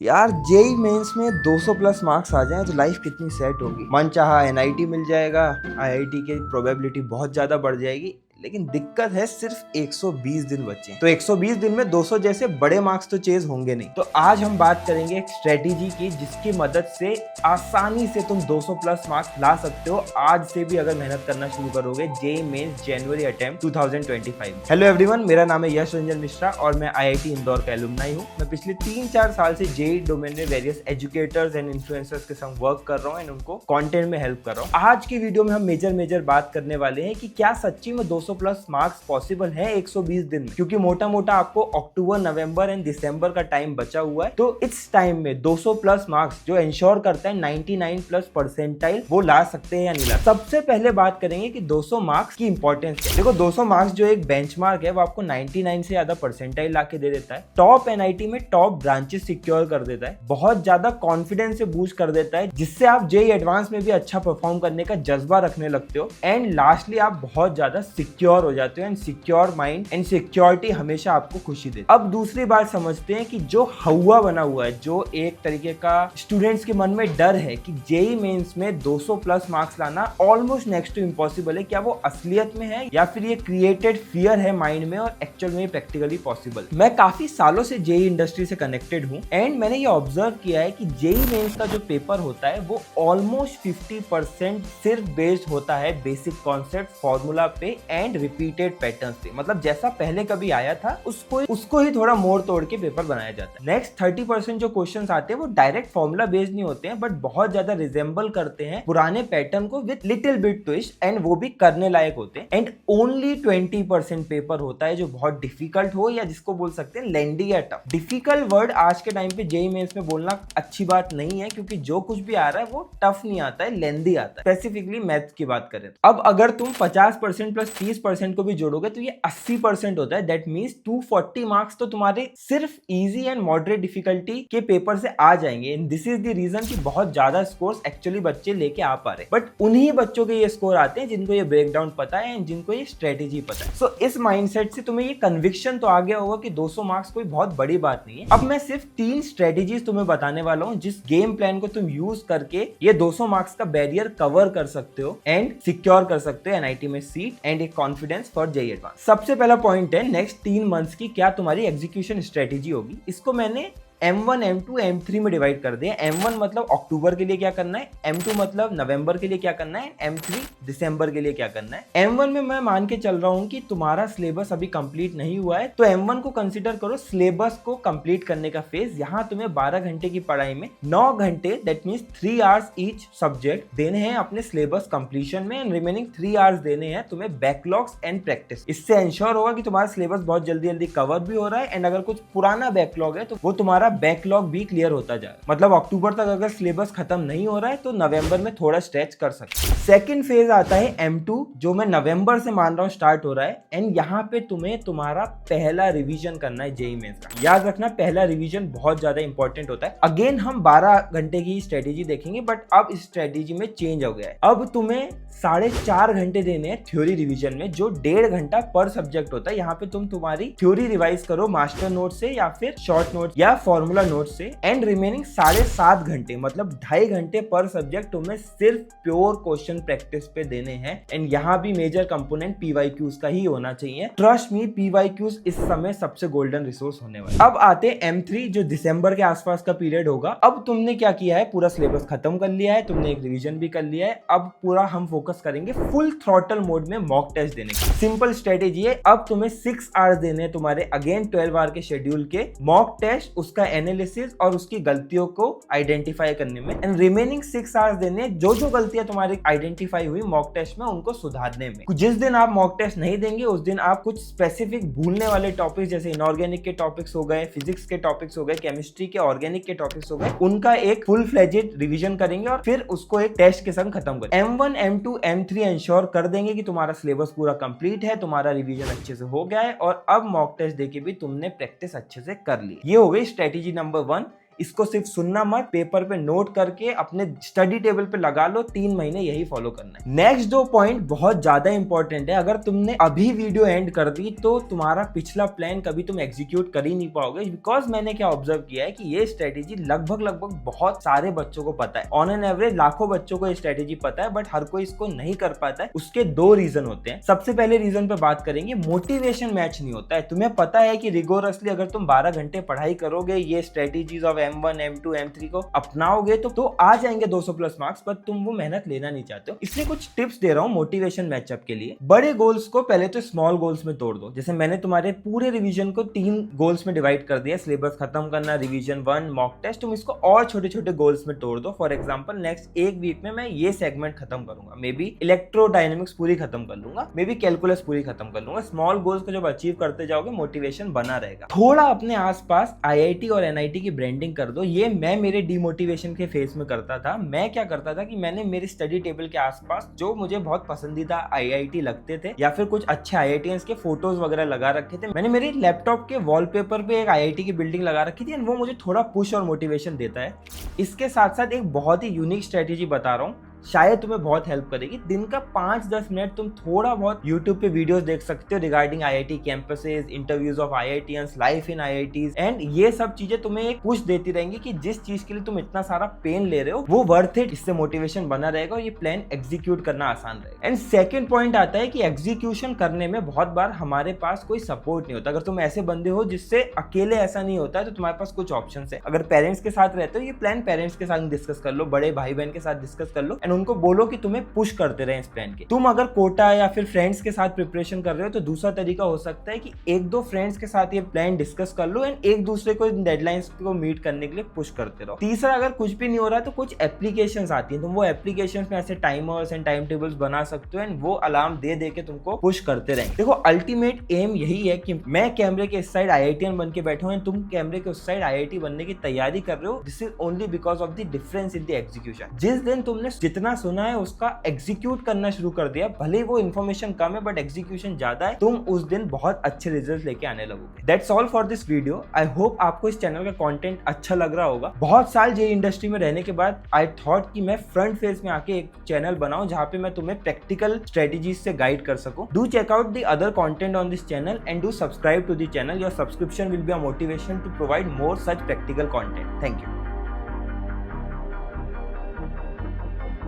यार JEE mains में 200 plus marks आ जाएं तो लाइफ कितनी सेट होगी। मन चाहा एनआईटी मिल जाएगा, आईआईटी की प्रोबेबिलिटी बहुत ज्यादा बढ़ जाएगी। लेकिन दिक्कत है सिर्फ 120 दिन बचे हैं। तो 120 दिन में 200 जैसे बड़े मार्क्स तो चेज होंगे नहीं। तो आज हम बात करेंगे एक स्ट्रेटेजी की जिसकी मदद से आसानी से तुम 200 प्लस मार्क्स ला सकते हो आज से भी अगर मेहनत करना शुरू करोगे जेई मेंस जनवरी अटेम्प्ट 2025। हेलो एवरीवन, मेरा नाम है यश रंजन मिश्रा और मैं आईआईटी इंदौर का एलुमनाई हूँ। मैं पिछले 3-4 साल से जेई डोमेन में वेरियस एजुकेटर्स एंड इन्फ्लुएंसर्स के संग वर्क कर रहा हूँ एंड उनको कंटेंट में हेल्प कर रहा हूँ। आज की वीडियो में हम मेजर बात करने वाले हैं कि क्या सच्ची में 200 प्लस मार्क्स पॉसिबल है 120 दिन में, क्योंकि मोटा मोटा आपको अक्टूबर, नवंबर एंड दिसंबर का टाइम बचा हुआ है। तो इस टाइम में 200 प्लस मार्क्स जो इंश्योर करता है 99 प्लस परसेंटाइल, वो ला सकते हैं या नहीं ला। सबसे पहले बात करेंगे कि 200 मार्क्स की इंपॉर्टेंस क्या है। देखो 200 मार्क्स जो एक बेंचमार्क है वो आपको 99 से ज्यादा परसेंटाइल ला के दे देता है। टॉप एनआईटी में टॉप ब्रांचेस सिक्योर कर देता है, बहुत ज्यादा कॉन्फिडेंस से बूस्ट कर देता है, जिससे आप जेई एडवांस में भी अच्छा परफॉर्म करने का जज्बा रखने लगते हो। एंड लास्टली आप बहुत ज्यादा सिक्योर हो जाते हो and secure mind and security हमेशा आपको खुशी देती है। अब दूसरी बात समझते हैं कि जो हवा बना हुआ है, जो एक तरीके का स्टूडेंट्स के मन में डर है कि जेई मेंस में 200 प्लस मार्क्स लाना ऑलमोस्ट नेक्स्ट टू इम्पॉसिबल है, क्या वो असलियत में है या फिर ये क्रिएटेड फियर है माइंड में और एक्चुअल में प्रैक्टिकली पॉसिबल। मैं काफी सालों से जेई इंडस्ट्री से कनेक्टेड हूँ एंड मैंने ये ऑब्जर्व किया है कि जेई मेंस का जो पेपर होता है वो ऑलमोस्ट 50% सिर्फ बेस्ड होता है बेसिक कॉन्सेप्ट, फॉर्मूला पे एंड रिपीटेड पैटर्न पे। मतलब जैसा पहले कभी आया था उसको ही थोड़ा मोड़ तोड़ के पेपर बनाया जाता है। नेक्स्ट 30% जो क्वेश्चंस आते हैं वो डायरेक्ट फॉर्मूला बेस्ड नहीं होते हैं, बट बहुत ज्यादा रिजेंबल करते हैं पुराने पैटर्न को with little bit twist and वो भी करने लायक होते हैं। एंड ओनली 20% पेपर होता है जो बहुत डिफिकल्ट हो या जिसको बोल सकते हैं लेंडी या टफ। डिफिकल्ट वर्ड आज के टाइम पे जेई मेंस में बोलना अच्छी बात नहीं है, क्योंकि जो कुछ भी आ रहा है वो टफ नहीं आता है, लेंदी आता है। स्पेसिफिकली मैथ्स की बात करें अब अगर तुम 50% प्लस 30% को भी जोड़ोगे तो ये 80% होता है। दैट मींस 240 मार्क्स तो तुम्हारे सिर्फ इजी एंड मॉडरेट डिफिकल्टी के पेपर से आ जाएंगे। And this is the reason कि बहुत ज्यादा स्कोर्स एक्चुअली बच्चे लेके आ पा रहे, बट उन्हीं बच्चों के ये स्कोर आते हैं जिनको ये ब्रेकडाउन पता है एंड जिनको ये स्ट्रेटेजी पता है। सो इस माइंडसेट से तुम्हें ये कन्विक्शन तो आ गया होगा कि 200 मार्क्स कोई बहुत बड़ी बात नहीं है। अब मैं सिर्फ 3 स्ट्रेटेजीज तुम्हें बताने वाला हूँ जिस गेम प्लान को तुम यूज करके ये 200 मार्क्स का बैरियर कवर कर सकते हो एंड सिक्योर कर सकते हो एनआईटी में सीट एंड एक कॉन्फिडेंस फॉर जेई एडवांस। सबसे पहला पॉइंट है नेक्स्ट 3 मंथ्स की क्या तुम्हारी एग्जीक्यूशन स्ट्रेटेजी होगी। इसको मैंने M1, M2, M3 में डिवाइड कर दिया। M1 मतलब अक्टूबर के लिए क्या करना है, M2 मतलब नवंबर के लिए क्या करना है, M3 दिसंबर के लिए क्या करना है। M1 में मैं मान के चल रहा हूं कि तुम्हारा सिलेबस अभी कंप्लीट नहीं हुआ है, तो M1 को कंसीडर करो सिलेबस को कंप्लीट करने का फेज। यहाँ तुम्हें 12 घंटे की पढ़ाई में 9 घंटे that means 3 hours each subject देने हैं अपने सिलेबस कंप्लीशन में एंड रिमेनिंग 3 आवर्स देने हैं तुम्हें बैकलॉग्स एंड प्रैक्टिस। इससे इंश्योर होगा कि तुम्हारा सिलेबस बहुत जल्दी कवर भी हो रहा है एंड अगर कुछ पुराना बैकलॉग है तो वो तुम्हारा बैकलॉग भी क्लियर होता जाए। मतलब अक्टूबर तक अगर सिलेबस खत्म नहीं हो रहा है तो नवंबर में थोड़ा स्ट्रेच कर सकते हैं। सेकंड फेज आता है M2 जो मैं नवंबर से मान रहा हूँ स्टार्ट हो रहा है एंड यहाँ पे तुम्हें तुम्हारा पहला रिवीजन करना है जेई मेंस का। याद रखना पहला रिवीजन बहुत ज्यादा इंपॉर्टेंट होता है। अगेन हम 12 घंटे की स्ट्रेटेजी देखेंगे, बट अब इस स्ट्रेटेजी में चेंज हो गया है। अब तुम्हें 4.5 घंटे देने हैं थ्योरी रिवीजन में, जो 1.5 घंटा पर सब्जेक्ट होता है। यहाँ पे तुम तुम्हारी थ्योरी रिवाइज करो मास्टर नोट से या फिर शॉर्ट नोट या फॉर्मूला नोट से एंड रिमेनिंग 7.5 घंटे मतलब 2.5 घंटे पर सब्जेक्ट तुम्हें सिर्फ प्योर क्वेश्चन प्रैक्टिस पे देने हैं। एंड यहाँ भी मेजर कंपोनेंट पीवाईक्यूज का ही होना चाहिए। ट्रस्ट मी, पीवाईक्यूज इस समय सबसे गोल्डन रिसोर्स होने वाले। अब आते M3 जो दिसंबर के आसपास का पीरियड होगा। अब तुमने क्या किया है, पूरा सिलेबस खत्म कर लिया है, तुमने एक रिवीजन भी कर लिया है। अब पूरा हम फोकस करेंगे फुल थ्रॉटल मोड में मॉक टेस्ट देने का। सिंपल स्ट्रेटेजी है। अब तुम्हें 6 आवर्स देने हैं तुम्हारे अगेन 12 आवर के शेड्यूल के मॉक टेस्ट, उसका एनालिसिस और उसकी गलतियों को आइडेंटिफाई करने में एंड रिमेनिंग 6 आवर्स देने जो गलतियां तुम्हारी आइडेंटिफाई हुई मॉक टेस्ट में उनको सुधारने में। जिस दिन आप मॉक टेस्ट नहीं देंगे उस दिन आप कुछ स्पेसिफिक भूलने वाले टॉपिक्स जैसे इनऑर्गेनिक के टॉपिक्स हो गए, फिजिक्स के टॉपिक्स हो गए, केमिस्ट्री के, ऑर्गेनिक के टॉपिक्स हो गए, उनका एक फुल फ्लेजेड रिवीजन करेंगे और फिर उसको एक टेस्ट के संग खत्म करेंगे। M1, M2, M3 इंश्योर कर देंगे कि तुम्हारा सिलेबस पूरा कंप्लीट है, तुम्हारा रिवीजन अच्छे से हो गया है और अब मॉक टेस्ट देके भी तुमने प्रैक्टिस अच्छे से कर ली। ये हो गई स्ट्रेटेजी नंबर 1 इसको सिर्फ सुनना मत, पेपर पे नोट करके अपने स्टडी टेबल पे लगा लो, 3 महीने यही फॉलो करना है। नेक्स्ट 2 पॉइंट बहुत ज्यादा इंपॉर्टेंट है। अगर तुमने अभी वीडियो एंड कर दी तो तुम्हारा पिछला प्लान कभी तुम एग्जीक्यूट कर ही नहीं पाओगे, बिकॉज मैंने क्या ऑब्जर्व किया है कि ये स्ट्रेटेजी लगभग बहुत सारे बच्चों को पता है। ऑन एन एवरेज लाखों बच्चों को ये स्ट्रेटेजी पता है, बट हर कोई इसको नहीं कर पाता है। उसके 2 रीजन होते हैं। सबसे पहले रीजन पे बात करेंगे, मोटिवेशन मैच नहीं होता है। तुम्हें पता है कि रिगोरसली अगर तुम 12 घंटे पढ़ाई करोगे, ये strategies of M1, M2, M3 को अपनाओगे तो आ जाएंगे 200+ मार्क्स, पर तुम वो मेहनत लेना नहीं चाहते हो। इसलिए कुछ टिप्स दे रहा हूं मोटिवेशन मैचअप के लिए। बड़े गोल्स को पहले तो स्मॉल गोल्स में तोड़ दो। जैसे मैंने तुम्हारे पूरे रिवीजन को 3 गोल्स में डिवाइड कर दिया, सिलेबस खत्म करना, रिवीजन 1, मॉक टेस्ट। तुम इसको और छोटे छोटे गोल्स में तोड़ दो। फॉर एग्जाम्पल नेक्स्ट 1 वीक में मैं ये सेगमेंट खत्म करूंगा, मे बी इलेक्ट्रोडायनेमिक्स पूरी खत्म कर लूंगा, मे बी कैलकुलस पूरी खत्म कर लूंगा। स्मॉल गोल्स को जब अचीव करते जाओगे मोटिवेशन बना रहेगा। थोड़ा अपने आसपास IIT और NIT की ब्रांडिंग कर दो। ये मैं मेरे डिमोटिवेशन के फेस में करता था। मैं क्या करता था कि मैंने मेरी स्टडी टेबल के आसपास जो मुझे बहुत पसंदीदा IIT लगते थे या फिर कुछ अच्छे IITians के फोटोज वगैरह लगा रखे थे। मैंने मेरे लैपटॉप के वॉलपेपर पे एक IIT की बिल्डिंग लगा रखी थी, एंड वो मुझे थोड़ा पुश और मोटिवेशन देता है। इसके साथ साथ एक बहुत ही यूनिक स्ट्रेटेजी बता रहा हूँ, शायद तुम्हें बहुत हेल्प करेगी। दिन का 5-10 मिनट तुम थोड़ा बहुत YouTube पे वीडियोस देख सकते हो regarding IIT campuses, interviews of IITians, life in IITs, and ये सब चीजें तुम्हें एक पुश देती रहेंगी कि जिस चीज के लिए तुम इतना सारा पेन ले रहे हो वो वर्थ इट। इससे मोटिवेशन बना रहेगा और ये प्लान एग्जीक्यूट करना आसान रहेगा। एंड सेकंड पॉइंट आता है कि एग्जीक्यूशन करने में बहुत बार हमारे पास कोई सपोर्ट नहीं होता। अगर तुम ऐसे बंदे हो जिससे अकेले ऐसा नहीं होता है तो तुम्हारे पास कुछ ऑप्शन है। अगर पेरेंट्स के साथ रहते हो, ये प्लान पेरेंट्स के साथ डिस्कस कर लो, बड़े भाई बहन के साथ डिस्कस कर लो, एंड उनको बोलो कि तुम्हें पुश करते रहे इस प्लान के। तुम अगर कोटा या फिर फ्रेंड्स के साथ प्रिपरेशन कर रहे हो तो दूसरा तरीका हो सकता है कि 1-2 फ्रेंड्स के साथ ये प्लान डिस्कस कर लो एंड एक दूसरे को डेडलाइंस को मीट करने के लिए पुश करते रहो। तीसरा, अगर कुछ भी नहीं हो रहा तो कुछ एप्लीकेशंस आती हैं, तुम वो एप्लीकेशंस में ऐसे टाइमर्स एंड टाइम टेबल्स बना सकते हो एंड वो अलार्म दे के तुमको पुश करते रहेंगे। देखो अल्टीमेट एम यही है कि मैं कैमरे के इस साइड IITian बन के बैठा हूं, तुम कैमरे के उस साइड IIT बनने की तैयारी कर रहे हो। This is only because of the difference in the execution. जिस दिन तुमने जितना सुना है उसका एग्जीक्यूट करना शुरू कर दिया, भले वो इन्फॉर्मेशन कम है बट एग्जीक्यूशन ज्यादा है, तुम उस दिन बहुत अच्छे रिजल्ट लेके आने लगोगे। That's all for this video. I hope आपको इस चैनल का कंटेंट अच्छा लग रहा होगा। बहुत साल जे इंडस्ट्री में रहने के बाद आई थॉट कि मैं फ्रंट फेस में आके एक चैनल बनाऊं जहां पे मैं तुम्हें प्रैक्टिकल स्ट्रेटेजीज से गाइड कर सकूं। Do check out the other content on this channel and do subscribe to the channel. Your subscription will be a motivation to provide more such practical content. Thank you.